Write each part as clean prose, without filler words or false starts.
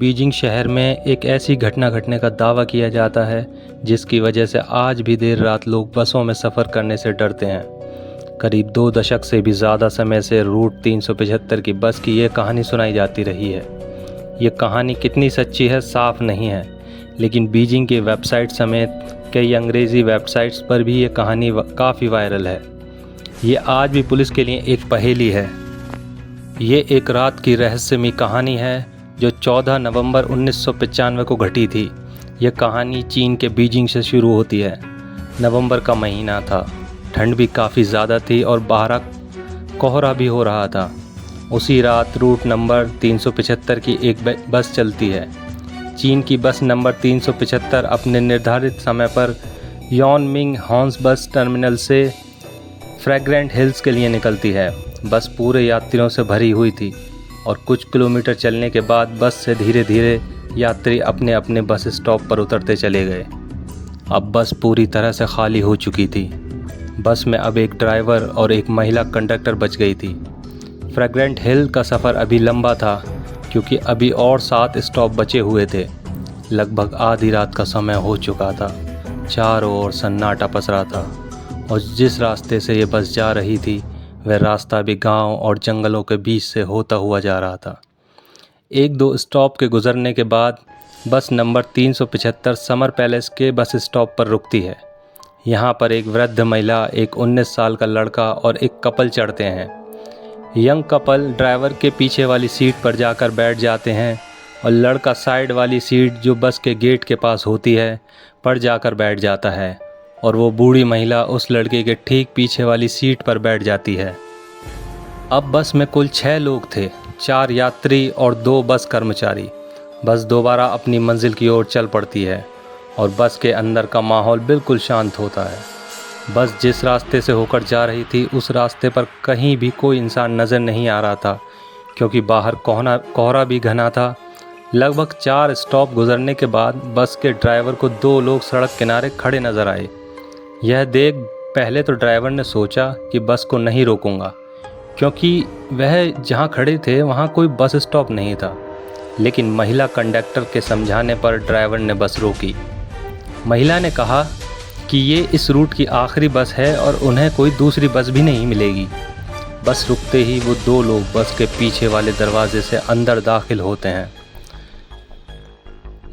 Beijing शहर में एक ऐसी घटना घटने का दावा किया जाता है जिसकी वजह से आज भी देर रात लोग बसों में सफ़र करने से डरते हैं। करीब 2 दशक से भी ज़्यादा समय से रूट 375 की बस की ये कहानी सुनाई जाती रही है। ये कहानी कितनी सच्ची है साफ नहीं है, लेकिन बीजिंग के वेबसाइट समेत कई अंग्रेज़ी वेबसाइट्स पर भी ये कहानी काफ़ी वायरल है। ये आज भी पुलिस के लिए एक पहेली है। ये एक रात की रहस्यमयी कहानी है जो 14 नवंबर 1995 को घटी थी। यह कहानी चीन के बीजिंग से शुरू होती है। नवंबर का महीना था, ठंड भी काफ़ी ज़्यादा थी और बाहर कोहरा भी हो रहा था। उसी रात रूट नंबर 375 की एक बस चलती है। चीन की बस नंबर 375 अपने निर्धारित समय पर योनमिंग हॉन्स बस टर्मिनल से फ्रैग्रेंट हिल्स के लिए निकलती है। बस पूरे यात्रियों से भरी हुई थी और कुछ किलोमीटर चलने के बाद बस से धीरे धीरे यात्री अपने अपने बस स्टॉप पर उतरते चले गए। अब बस पूरी तरह से खाली हो चुकी थी। बस में अब एक ड्राइवर और एक महिला कंडक्टर बच गई थी। फ्रैग्रेंट हिल का सफ़र अभी लंबा था क्योंकि अभी और 7 स्टॉप बचे हुए थे। लगभग आधी रात का समय हो चुका था। चारों ओर सन्नाटा पसरा था और जिस रास्ते से ये बस जा रही थी वह रास्ता भी गांव और जंगलों के बीच से होता हुआ जा रहा था। 1-2 स्टॉप के गुजरने के बाद बस नंबर 375 समर पैलेस के बस स्टॉप पर रुकती है। यहाँ पर एक वृद्ध महिला, एक 19 साल का लड़का और एक कपल चढ़ते हैं। यंग कपल ड्राइवर के पीछे वाली सीट पर जाकर बैठ जाते हैं और लड़का साइड वाली सीट जो बस के गेट के पास होती है पर जाकर बैठ जाता है और वो बूढ़ी महिला उस लड़के के ठीक पीछे वाली सीट पर बैठ जाती है। अब बस में कुल 6 लोग थे, 4 यात्री और 2 बस कर्मचारी। बस दोबारा अपनी मंजिल की ओर चल पड़ती है और बस के अंदर का माहौल बिल्कुल शांत होता है। बस जिस रास्ते से होकर जा रही थी उस रास्ते पर कहीं भी कोई इंसान नज़र नहीं आ रहा था क्योंकि बाहर कोहरा भी घना था। लगभग 4 स्टॉप गुजरने के बाद बस के ड्राइवर को 2 लोग सड़क किनारे खड़े नज़र आए। यह देख पहले तो ड्राइवर ने सोचा कि बस को नहीं रोकूंगा क्योंकि वह जहां खड़े थे वहां कोई बस स्टॉप नहीं था, लेकिन महिला कंडक्टर के समझाने पर ड्राइवर ने बस रोकी। महिला ने कहा कि ये इस रूट की आखिरी बस है और उन्हें कोई दूसरी बस भी नहीं मिलेगी। बस रुकते ही वो 2 लोग बस के पीछे वाले दरवाजे से अंदर दाखिल होते हैं।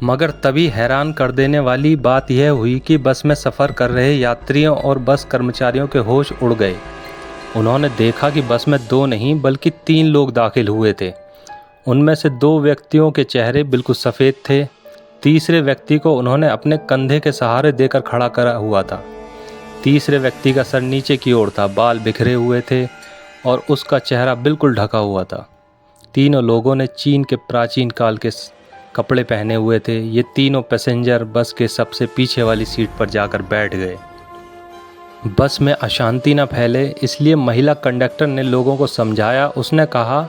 मगर तभी हैरान कर देने वाली बात यह हुई कि बस में सफ़र कर रहे यात्रियों और बस कर्मचारियों के होश उड़ गए। उन्होंने देखा कि बस में 2 नहीं बल्कि 3 लोग दाखिल हुए थे। उनमें से 2 व्यक्तियों के चेहरे बिल्कुल सफ़ेद थे। तीसरे व्यक्ति को उन्होंने अपने कंधे के सहारे देकर खड़ा करा हुआ था। तीसरे व्यक्ति का सर नीचे की ओर था, बाल बिखरे हुए थे और उसका चेहरा बिल्कुल ढका हुआ था। तीनों लोगों ने चीन के प्राचीन काल के कपड़े पहने हुए थे। ये तीनों पैसेंजर बस के सबसे पीछे वाली सीट पर जाकर बैठ गए। बस में अशांति न फैले इसलिए महिला कंडक्टर ने लोगों को समझाया। उसने कहा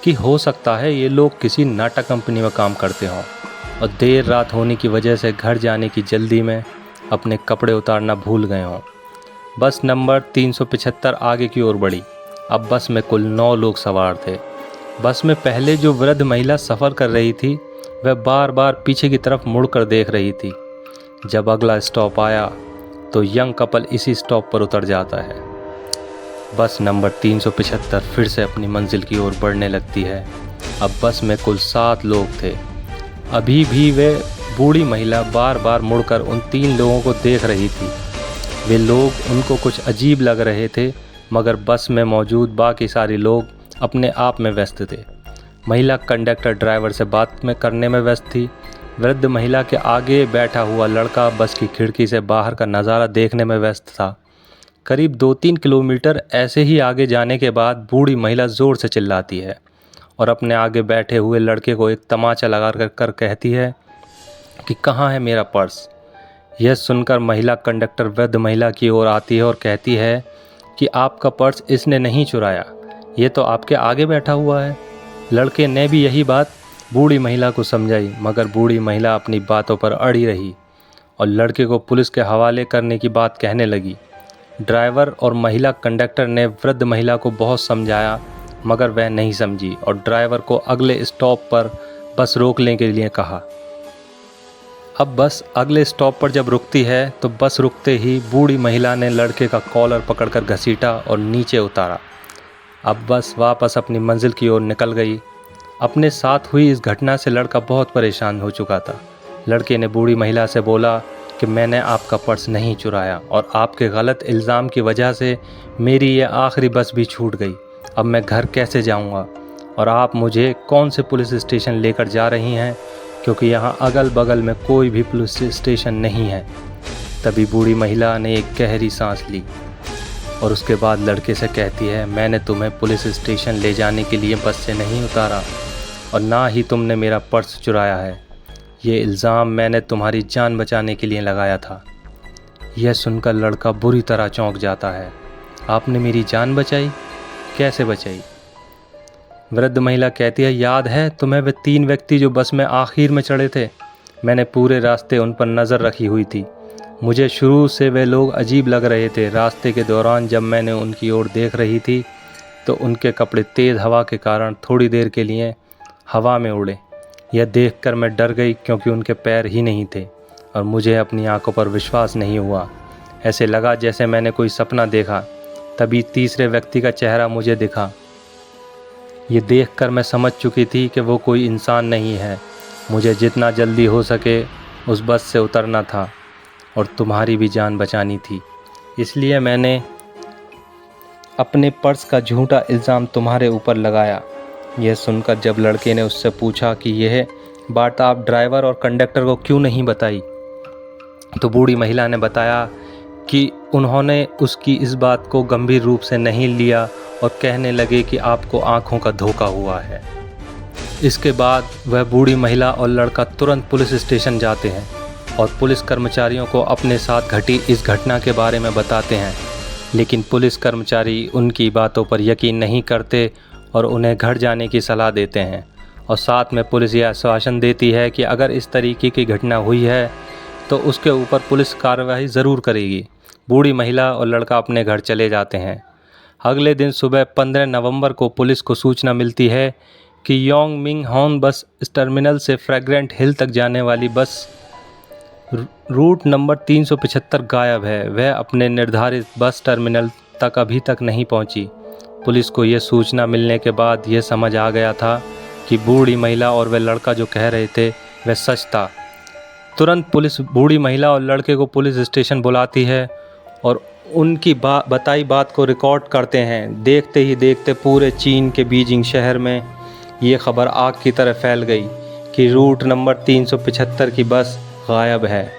कि हो सकता है ये लोग किसी नाटक कंपनी में काम करते हों और देर रात होने की वजह से घर जाने की जल्दी में अपने कपड़े उतारना भूल गए हों। बस नंबर 375 आगे की ओर बढ़ी। अब बस में कुल 9 लोग सवार थे। बस में पहले जो वृद्ध महिला सफ़र कर रही थी वह बार बार पीछे की तरफ मुड़कर देख रही थी। जब अगला स्टॉप आया तो यंग कपल इसी स्टॉप पर उतर जाता है। बस नंबर 375 फिर से अपनी मंजिल की ओर बढ़ने लगती है। अब बस में कुल 7 लोग थे। अभी भी वे बूढ़ी महिला बार बार मुड़कर उन 3 लोगों को देख रही थी। वे लोग उनको कुछ अजीब लग रहे थे, मगर बस में मौजूद बाकी सारे लोग अपने आप में व्यस्त थे। महिला कंडक्टर ड्राइवर से बात करने में व्यस्त थी। वृद्ध महिला के आगे बैठा हुआ लड़का बस की खिड़की से बाहर का नज़ारा देखने में व्यस्त था। करीब 2-3 किलोमीटर ऐसे ही आगे जाने के बाद बूढ़ी महिला ज़ोर से चिल्लाती है और अपने आगे बैठे हुए लड़के को एक तमाचा लगा कर कहती है कि कहाँ है मेरा पर्स। यह सुनकर महिला कंडक्टर वृद्ध महिला की ओर आती है और कहती है कि आपका पर्स इसने नहीं चुराया, ये तो आपके आगे बैठा हुआ है। लड़के ने भी यही बात बूढ़ी महिला को समझाई, मगर बूढ़ी महिला अपनी बातों पर अड़ी रही और लड़के को पुलिस के हवाले करने की बात कहने लगी। ड्राइवर और महिला कंडक्टर ने वृद्ध महिला को बहुत समझाया, मगर वह नहीं समझी और ड्राइवर को अगले स्टॉप पर बस रोकने के लिए कहा। अब बस अगले स्टॉप पर जब रुकती है तो बस रुकते ही बूढ़ी महिला ने लड़के का कॉलर पकड़कर घसीटा और नीचे उतारा। अब बस वापस अपनी मंजिल की ओर निकल गई। अपने साथ हुई इस घटना से लड़का बहुत परेशान हो चुका था। लड़के ने बूढ़ी महिला से बोला कि मैंने आपका पर्स नहीं चुराया और आपके गलत इल्ज़ाम की वजह से मेरी ये आखिरी बस भी छूट गई। अब मैं घर कैसे जाऊंगा और आप मुझे कौन से पुलिस स्टेशन लेकर जा रही हैं, क्योंकि यहाँ अगल बगल में कोई भी पुलिस स्टेशन नहीं है। तभी बूढ़ी महिला ने एक गहरी सांस ली और उसके बाद लड़के से कहती है, मैंने तुम्हें पुलिस स्टेशन ले जाने के लिए बस से नहीं उतारा और ना ही तुमने मेरा पर्स चुराया है। ये इल्ज़ाम मैंने तुम्हारी जान बचाने के लिए लगाया था। यह सुनकर लड़का बुरी तरह चौंक जाता है। आपने मेरी जान बचाई? कैसे बचाई? वृद्ध महिला कहती है, याद है तुम्हें वे 3 व्यक्ति जो बस में आखिर में चढ़े थे? मैंने पूरे रास्ते उन पर नज़र रखी हुई थी। मुझे शुरू से वे लोग अजीब लग रहे थे। रास्ते के दौरान जब मैंने उनकी ओर देख रही थी तो उनके कपड़े तेज़ हवा के कारण थोड़ी देर के लिए हवा में उड़े। यह देखकर मैं डर गई क्योंकि उनके पैर ही नहीं थे और मुझे अपनी आंखों पर विश्वास नहीं हुआ। ऐसे लगा जैसे मैंने कोई सपना देखा। तभी तीसरे व्यक्ति का चेहरा मुझे दिखा। ये देखकर मैं समझ चुकी थी कि वो कोई इंसान नहीं है। मुझे जितना जल्दी हो सके उस बस से उतरना था और तुम्हारी भी जान बचानी थी। इसलिए मैंने अपने पर्स का झूठा इल्ज़ाम तुम्हारे ऊपर लगाया। यह सुनकर जब लड़के ने उससे पूछा कि यह बात आप ड्राइवर और कंडक्टर को क्यों नहीं बताई, तो बूढ़ी महिला ने बताया कि उन्होंने उसकी इस बात को गंभीर रूप से नहीं लिया और कहने लगे कि आपको आंखों का धोखा हुआ है। इसके बाद वह बूढ़ी महिला और लड़का तुरंत पुलिस स्टेशन जाते हैं और पुलिस कर्मचारियों को अपने साथ घटी इस घटना के बारे में बताते हैं। लेकिन पुलिस कर्मचारी उनकी बातों पर यकीन नहीं करते और उन्हें घर जाने की सलाह देते हैं और साथ में पुलिस यह आश्वासन देती है कि अगर इस तरीके की घटना हुई है तो उसके ऊपर पुलिस कार्रवाई ज़रूर करेगी। बूढ़ी महिला और लड़का अपने घर चले जाते हैं। अगले दिन सुबह 15 नवंबर को पुलिस को सूचना मिलती है कि Yong Ming Hon bus terminal से फ्रैग्रेंट हिल तक जाने वाली बस रूट नंबर 375 गायब है। वह अपने निर्धारित बस टर्मिनल तक अभी तक नहीं पहुंची। पुलिस को यह सूचना मिलने के बाद यह समझ आ गया था कि बूढ़ी महिला और वह लड़का जो कह रहे थे वह सच था। तुरंत पुलिस बूढ़ी महिला और लड़के को पुलिस स्टेशन बुलाती है और उनकी बताई बात को रिकॉर्ड करते हैं। देखते ही देखते पूरे चीन के बीजिंग शहर में ये खबर आग की तरह फैल गई कि रूट नंबर 375 की बस गायब है।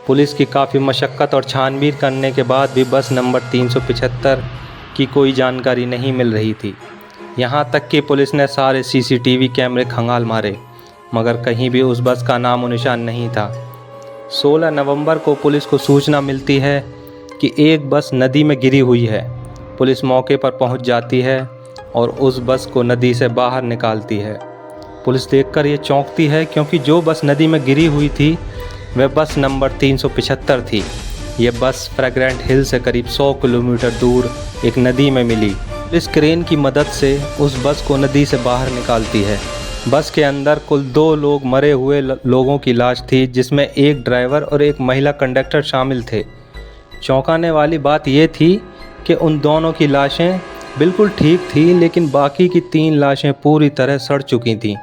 पुलिस की काफ़ी मशक्क़त और छानबीन करने के बाद भी बस नंबर 375 की कोई जानकारी नहीं मिल रही थी। यहाँ तक कि पुलिस ने सारे CCTV कैमरे खंगाल मारे मगर कहीं भी उस बस का नामो निशान नहीं था। 16 नवंबर को पुलिस को सूचना मिलती है कि एक बस नदी में गिरी हुई है। पुलिस मौके पर पहुंच जाती है और उस बस को नदी से बाहर निकालती है। पुलिस देखकर ये चौंकती है क्योंकि जो बस नदी में गिरी हुई थी वह बस नंबर 375 थी। ये बस फ्रैग्रेंट हिल से करीब 100 किलोमीटर दूर एक नदी में मिली। पुलिस क्रेन की मदद से उस बस को नदी से बाहर निकालती है। बस के अंदर कुल 2 लोग मरे हुए लोगों की लाश थी, जिसमें एक ड्राइवर और एक महिला कंडक्टर शामिल थे। चौंकाने वाली बात यह थी कि उन दोनों की लाशें बिल्कुल ठीक थी, लेकिन बाकी की 3 लाशें पूरी तरह सड़ चुकी थीं।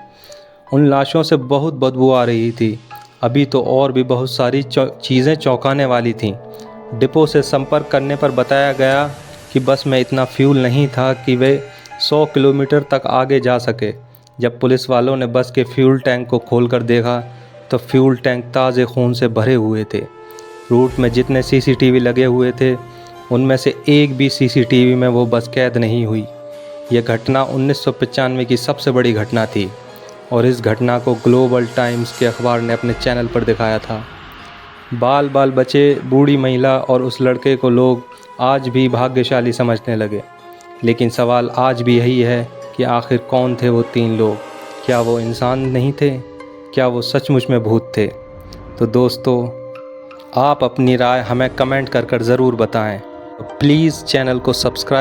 उन लाशों से बहुत बदबू आ रही थी। अभी तो और भी बहुत सारी चीज़ें चौंकाने वाली थीं। डिपो से संपर्क करने पर बताया गया कि बस में इतना फ्यूल नहीं था कि वे 100 किलोमीटर तक आगे जा सके। जब पुलिस वालों ने बस के फ्यूल टैंक को खोलकर देखा तो फ्यूल टैंक ताज़े खून से भरे हुए थे। रूट में जितने CCTV लगे हुए थे उनमें से एक भी CCTV में वो बस कैद नहीं हुई। यह घटना 1995 की सबसे बड़ी घटना थी और इस घटना को ग्लोबल टाइम्स के अखबार ने अपने चैनल पर दिखाया था। बाल बाल बचे बूढ़ी महिला और उस लड़के को लोग आज भी भाग्यशाली समझने लगे। लेकिन सवाल आज भी यही है कि आखिर कौन थे वो 3 लोग? क्या वो इंसान नहीं थे? क्या वो सचमुच में भूत थे? तो दोस्तों, आप अपनी राय हमें कमेंट कर ज़रूर बताएं। प्लीज़ चैनल को सब्सक्राइब